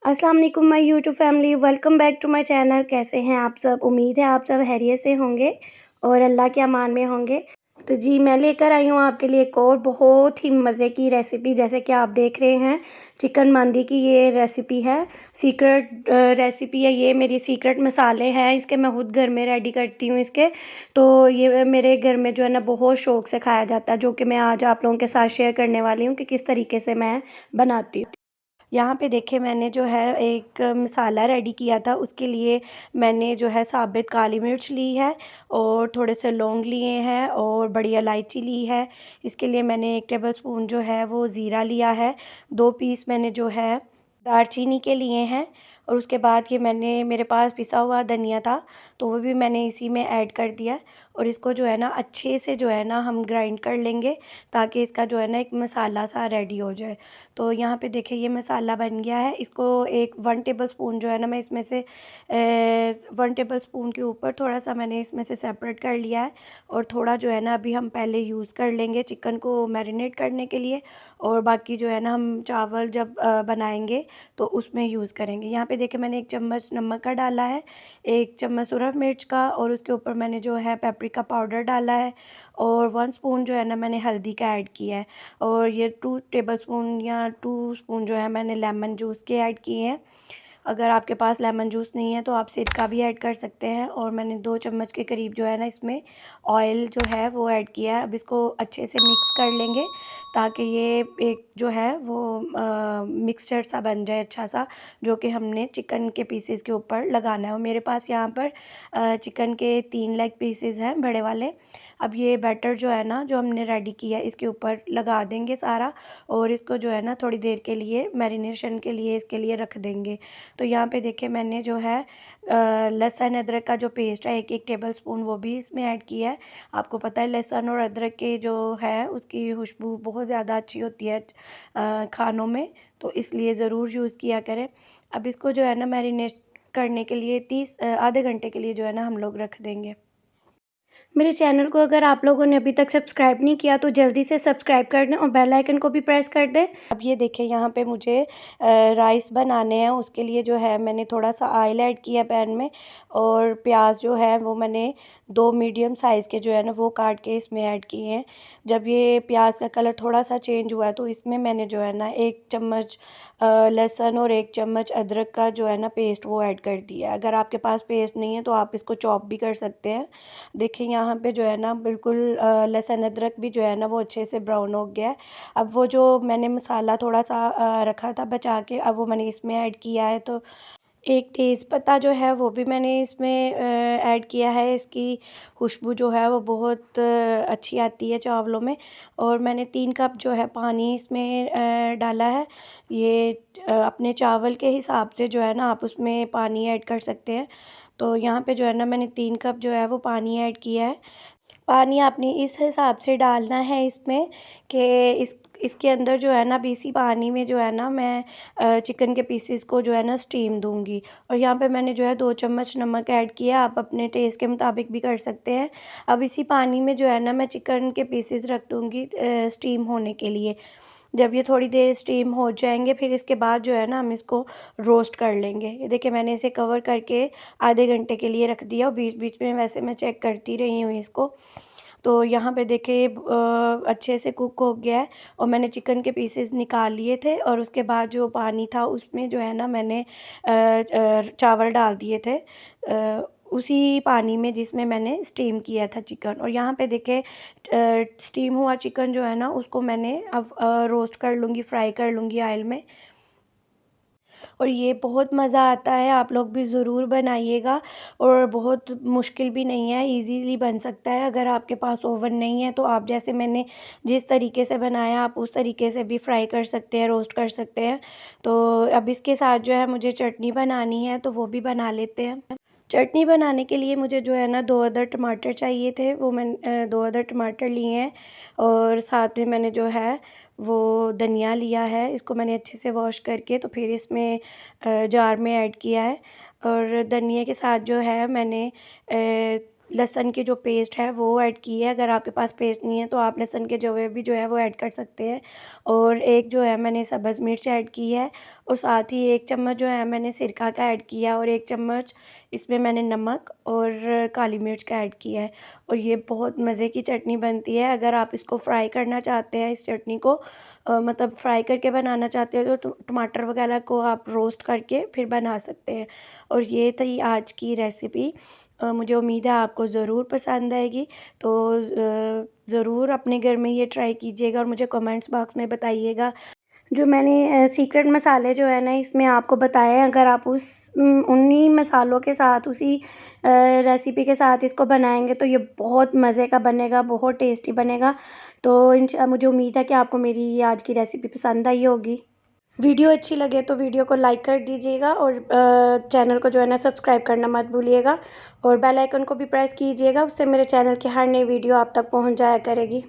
अस्सलाम वालेकुम my YouTube family, welcome back to my channel. कैसे हैं आप सब? उम्मीद है आप सब खैरियत से होंगे और अल्लाह के अमान में होंगे। तो जी मैं लेकर आई हूँ आपके लिए एक और बहुत ही मज़े की रेसिपी। जैसे कि आप देख रहे हैं चिकन मांदी की ये रेसिपी है, सीक्रेट रेसिपी है। ये मेरी सीक्रेट मसाले हैं इसके, मैं खुद घर में रेडी करती हूँ इसके। तो ये मेरे घर में जो है ना बहुत शौक़ से खाया जाता है, जो कि मैं आज आप लोगों के साथ शेयर करने वाली हूँ कि किस तरीके से मैं बनाती हूँ। यहाँ पे देखिए मैंने जो है एक मसाला रेडी किया था। उसके लिए मैंने जो है साबित काली मिर्च ली है और थोड़े से लौंग लिए हैं और बड़ी इलायची ली है। इसके लिए मैंने 1 टेबलस्पून जो है वो ज़ीरा लिया है। 2 पीस मैंने जो है दालचीनी के लिए हैं और उसके बाद ये मैंने मेरे पास पिसा हुआ धनिया था, तो वो भी मैंने इसी में ऐड कर दिया और इसको जो है ना अच्छे से जो है ना हम ग्राइंड कर लेंगे, ताकि इसका जो है ना एक मसाला सा रेडी हो जाए। तो यहाँ पे देखिए ये मसाला बन गया है। इसको 1 टेबलस्पून जो है ना मैं इसमें से 1 टेबलस्पून के ऊपर थोड़ा-सा मैंने इसमें से सेपरेट कर लिया है और थोड़ा जो है ना अभी हम पहले यूज़ कर लेंगे चिकन को मैरिनेट करने के लिए, और बाकी जो है ना हम चावल जब बनाएँगे तो उसमें यूज़ करेंगे। यहाँ पे देखिए मैंने 1 चम्मच नमक का डाला है, 1 चम्मच सुरख मिर्च का, और उसके ऊपर मैंने जो है पेपरिका पाउडर डाला है और 1 स्पून जो है ना मैंने हल्दी का ऐड किया है, और ये 2 टेबलस्पून या 2 स्पून जो है मैंने लेमन जूस के ऐड किए हैं। अगर आपके पास लेमन जूस नहीं है तो आप सिरका भी ऐड कर सकते हैं, और मैंने 2 चम्मच के करीब जो है ना इसमें ऑयल जो है वो ऐड किया है। अब इसको अच्छे से मिक्स कर लेंगे, ताकि ये एक जो है वो मिक्सचर सा बन जाए अच्छा सा, जो कि हमने चिकन के पीसेस के ऊपर लगाना है। और मेरे पास यहाँ पर चिकन के 3 लेग पीसेस हैं बड़े वाले। अब ये बैटर जो है ना जो हमने रेडी किया है इसके ऊपर लगा देंगे सारा, और इसको जो है ना थोड़ी देर के लिए मैरिनेशन के लिए इसके लिए रख देंगे। तो यहाँ पे देखिए मैंने जो है लहसुन अदरक का जो पेस्ट है 1-1 टेबलस्पून वो भी इसमें ऐड किया है। आपको पता है लहसुन और अदरक के जो है उसकी खुशबू बहुत ज़्यादा अच्छी होती है खानों में, तो इसलिए ज़रूर यूज़ किया करें। अब इसको जो है ना मैरिनेट करने के लिए आधे घंटे के लिए जो है ना हम लोग रख देंगे। मेरे चैनल को अगर आप लोगों ने अभी तक सब्सक्राइब नहीं किया तो जल्दी से सब्सक्राइब कर दें और बेल आइकन को भी प्रेस कर दें। अब ये देखिए यहाँ पे मुझे राइस बनाने हैं, उसके लिए जो है मैंने थोड़ा सा ऑयल ऐड किया पैन में, और प्याज जो है वो मैंने 2 मीडियम साइज़ के जो है ना वो काट के इसमें ऐड किए हैं। जब ये प्याज का कलर थोड़ा सा चेंज हुआ तो इसमें मैंने जो है ना 1 चम्मच लहसुन और 1 चम्मच अदरक का जो है ना पेस्ट वो ऐड कर दिया है। अगर आपके पास पेस्ट नहीं है तो आप इसको चॉप भी कर सकते हैं। देखिए यहाँ पे जो है ना बिल्कुल लहसुन अदरक भी जो है ना वो अच्छे से ब्राउन हो गया है। अब वो जो मैंने मसाला थोड़ा सा रखा था बचा के, अब वो मैंने इसमें ऐड किया है। तो एक तेज़पत्ता जो है वो भी मैंने इसमें ऐड किया है। इसकी खुशबू जो है वो बहुत अच्छी आती है चावलों में। और मैंने 3 कप जो है पानी इसमें डाला है। ये अपने चावल के हिसाब से जो है ना आप उसमें पानी ऐड कर सकते हैं। तो यहाँ पे जो है ना मैंने 3 कप जो है वो पानी ऐड किया है। पानी आपने इस हिसाब से डालना है इसमें कि इसके अंदर जो है ना अब इसी पानी में जो है ना मैं चिकन के पीसेस को जो है ना स्टीम दूँगी। और यहाँ पे मैंने जो है 2 चम्मच नमक ऐड किया, आप अपने टेस्ट के मुताबिक भी कर सकते हैं। अब इसी पानी में जो है ना मैं चिकन के पीसेस रख दूँगी स्टीम होने के लिए। जब ये थोड़ी देर स्टीम हो जाएँगे फिर इसके बाद जो है ना हम इसको रोस्ट कर लेंगे। ये देखिए मैंने इसे कवर करके आधे घंटे के लिए रख दिया, और बीच-बीच में वैसे मैं चेक करती रही हूँ इसको। तो यहाँ पे देखिए अच्छे से कुक हो गया है, और मैंने चिकन के पीसेस निकाल लिए थे, और उसके बाद जो पानी था उसमें जो है ना मैंने चावल डाल दिए थे उसी पानी में जिसमें मैंने स्टीम किया था चिकन। और यहाँ पे देखिए स्टीम हुआ चिकन जो है ना उसको मैंने अब रोस्ट कर लूँगी, फ्राई कर लूँगी ऑयल में। और ये बहुत मज़ा आता है, आप लोग भी ज़रूर बनाइएगा, और बहुत मुश्किल भी नहीं है, ईज़िली बन सकता है। अगर आपके पास ओवन नहीं है तो आप जैसे मैंने जिस तरीके से बनाया आप उस तरीके से भी फ्राई कर सकते हैं, रोस्ट कर सकते हैं। तो अब इसके साथ जो है मुझे चटनी बनानी है तो वो भी बना लेते हैं। चटनी बनाने के लिए मुझे जो है ना 2 अदर टमाटर चाहिए थे, वो मैंने 2 अदर टमाटर लिए हैं, और साथ में मैंने जो है वो धनिया लिया है। इसको मैंने अच्छे से वॉश करके तो फिर इसमें जार में ऐड किया है। और धनिया के साथ जो है मैंने लहसुन की जो पेस्ट है वो ऐड की है। अगर आपके पास पेस्ट नहीं है तो आप लहसुन के जवे भी जो है वो ऐड कर सकते हैं। और एक जो है मैंने सब्ज़ मिर्च ऐड की है और साथ ही 1 चम्मच जो है मैंने सिरका का ऐड किया और 1 चम्मच इसमें मैंने नमक और काली मिर्च का ऐड किया है। और ये बहुत मज़े की चटनी बनती है। अगर आप इसको फ्राई करना चाहते हैं इस चटनी को मतलब फ्राई करके बनाना चाहते हो तो टमाटर वगैरह को आप रोस्ट करके फिर बना सकते हैं। और ये थी आज की रेसिपी। मुझे उम्मीद है आपको ज़रूर पसंद आएगी। तो ज़रूर अपने घर में ये ट्राई कीजिएगा और मुझे कमेंट्स बॉक्स में बताइएगा। जो मैंने सीक्रेट मसाले जो है ना इसमें आपको बताए हैं, अगर आप उन्हीं मसालों के साथ उसी रेसिपी के साथ इसको बनाएँगे तो ये बहुत मज़े का बनेगा, बहुत टेस्टी बनेगा। तो मुझे उम्मीद है कि आपको मेरी ये आज की रेसिपी पसंद आई होगी। वीडियो अच्छी लगे तो वीडियो को लाइक कर दीजिएगा और चैनल को जो है ना सब्सक्राइब करना मत भूलिएगा और बेल आइकन को भी प्रेस कीजिएगा, उससे मेरे चैनल की हर नई वीडियो आप तक पहुँच जाया करेगी।